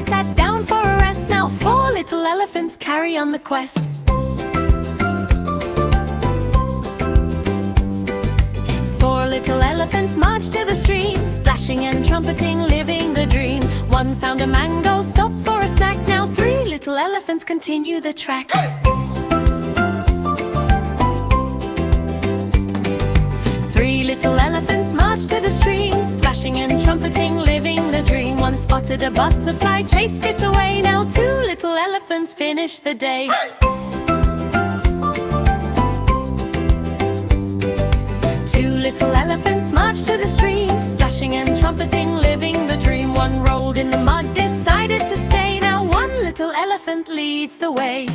side sat down for a rest. Now 4 little elephants carry on the quest. 4 little elephants marched to the stream, splashing and trumpeting, living the dream. 1 found a mango, stopped for a snack. Now 3 little elephants continue the track. 3 little elephants marched to the stream, splashing and trumpeting, living the dream. 1 spotted a butterfly, chased it away. Now 2 little elephants finish the day. 2 little elephants marched to the stream, splashing and trumpeting, living the dream. 1 rolled in the mud, decided to stay. Now 1 little elephant leads the way.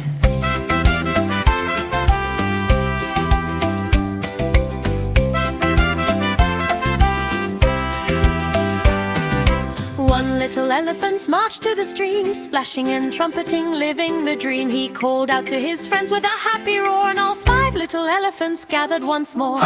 1 little elephant marched to the stream, splashing and trumpeting, living the dream. He called out to his friends with a happy roar, and all 5 little elephants gathered once more.